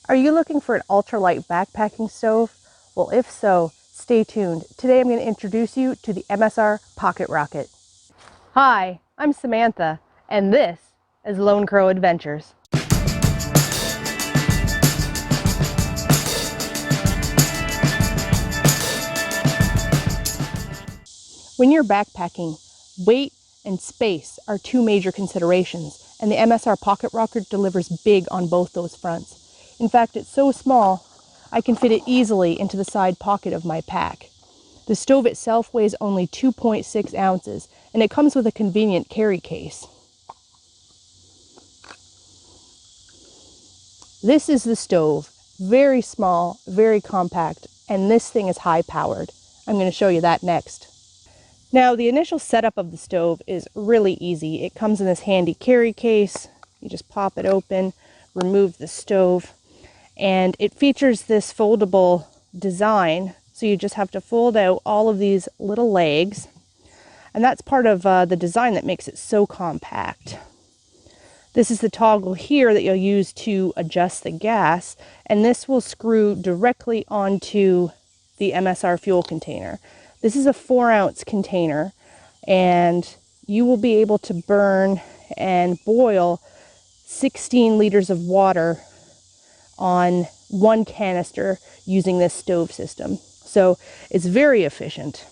Are you looking for an ultralight backpacking stove? Well, if so, stay tuned. Today I'm going to introduce you to the MSR Pocket Rocket. Hi, I'm Samantha, and this is Lone Crow Adventures. When you're backpacking, weight and space are two major considerations, and the MSR Pocket Rocket delivers big on both those fronts. In fact, it's so small, I can fit it easily into the side pocket of my pack. The stove itself weighs only 2.6 ounces, and it comes with a convenient carry case. This is the stove. Very small, very compact, and this thing is high-powered. I'm going to show you that next. Now, the initial setup of the stove is really easy. It comes in this handy carry case. You just pop it open, remove the stove, and it features this foldable design. So you just have to fold out all of these little legs, and that's part of the design that makes it so compact. This is the toggle here that you'll use to adjust the gas, and this will screw directly onto the MSR fuel container. This is a 4-ounce container, and you will be able to burn and boil 16 liters of water on one canister using this stove system. So it's very efficient.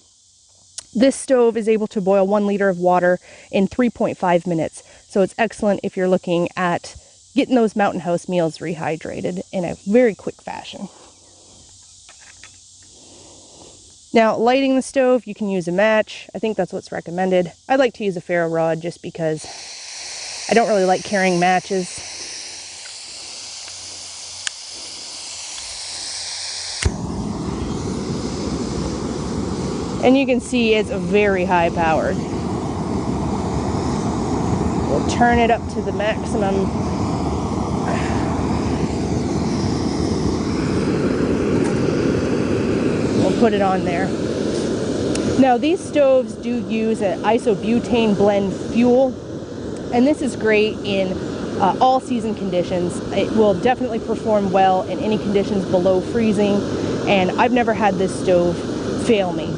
This stove is able to boil 1 liter of water in 3.5 minutes. So it's excellent if you're looking at getting those mountain house meals rehydrated in a very quick fashion. Now, lighting the stove, you can use a match. I think that's what's recommended. I like to use a ferro rod just because I don't really like carrying matches. And you can see it's very high powered. We'll turn it up to the maximum. We'll put it on there. Now, these stoves do use an isobutane blend fuel, and this is great in all season conditions. It will definitely perform well in any conditions below freezing, and I've never had this stove fail me.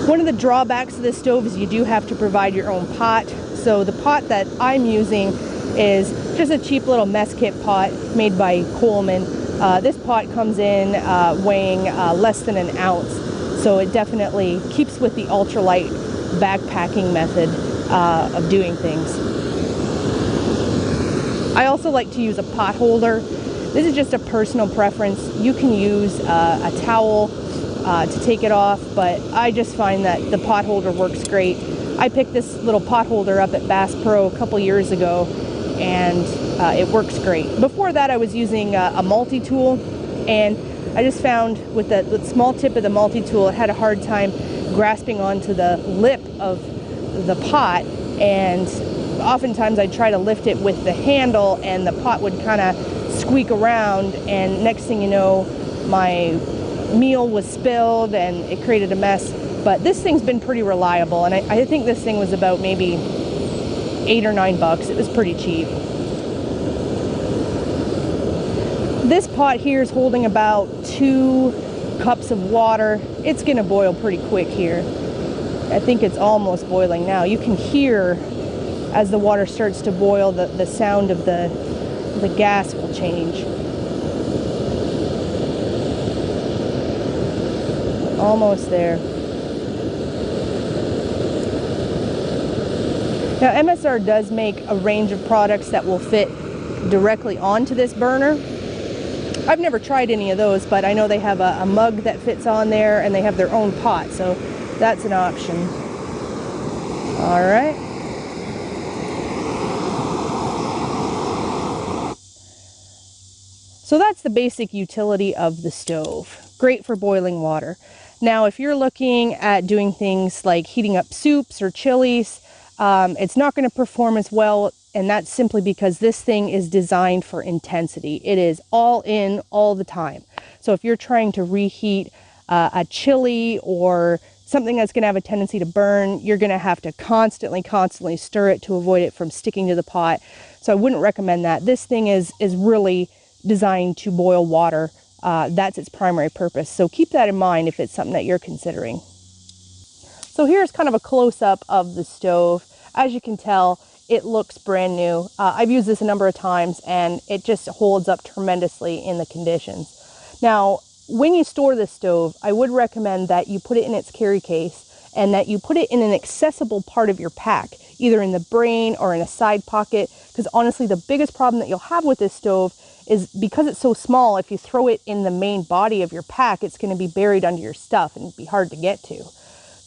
One of the drawbacks of this stove is you do have to provide your own pot. So the pot that I'm using is just a cheap little mess kit pot made by Coleman. This pot comes in weighing less than an ounce, so it definitely keeps with the ultralight backpacking method of doing things. I also like to use a pot holder. This is just a personal preference. You can use a towel to take it off, but I just find that the pot holder works great. I picked this little pot holder up at Bass Pro a couple years ago, and it works great. Before that, I was using a multi-tool, and I just found with the small tip of the multi-tool, it had a hard time grasping onto the lip of the pot, and oftentimes I'd try to lift it with the handle, and the pot would kind of squeak around, and next thing you know, my meal was spilled and it created a mess. But this thing's been pretty reliable, and I think this thing was about maybe $8 or $9. It was pretty cheap. This pot here is holding about 2 cups of water. It's gonna boil pretty quick here. I think it's almost boiling now. You can hear as the water starts to boil, the sound of the gas will change. Almost there. Now, MSR does make a range of products that will fit directly onto this burner. I've never tried any of those, but I know they have a mug that fits on there, and they have their own pot, so that's an option. All right. So that's the basic utility of the stove. Great for boiling water. Now, if you're looking at doing things like heating up soups or chilies, it's not going to perform as well, and that's simply because this thing is designed for intensity. It is all in all the time. So if you're trying to reheat a chili or something that's going to have a tendency to burn, you're going to have to constantly stir it to avoid it from sticking to the pot. So I wouldn't recommend that. This thing is really designed to boil water. That's its primary purpose. So keep that in mind if it's something that you're considering. So here's kind of a close-up of the stove. As you can tell, it looks brand new. I've used this a number of times and it just holds up tremendously in the conditions. Now, when you store this stove, I would recommend that you put it in its carry case and that you put it in an accessible part of your pack, either in the brain or in a side pocket, because honestly, the biggest problem that you'll have with this stove is because it's so small, if you throw it in the main body of your pack, it's going to be buried under your stuff and be hard to get to.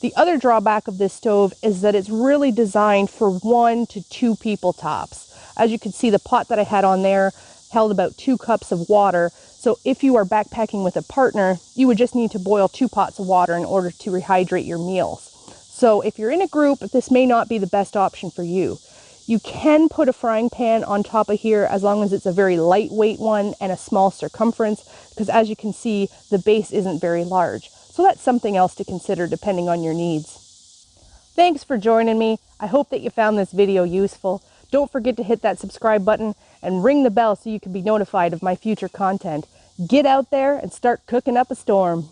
The other drawback of this stove is that it's really designed for 1 to 2 people tops. As you can see, the pot that I had on there held about 2 cups of water. So if you are backpacking with a partner, you would just need to boil 2 pots of water in order to rehydrate your meals. So if you're in a group, this may not be the best option for you. You can put a frying pan on top of here as long as it's a very lightweight one and a small circumference, because as you can see, the base isn't very large. So that's something else to consider depending on your needs. Thanks for joining me. I hope that you found this video useful. Don't forget to hit that subscribe button and ring the bell so you can be notified of my future content. Get out there and start cooking up a storm.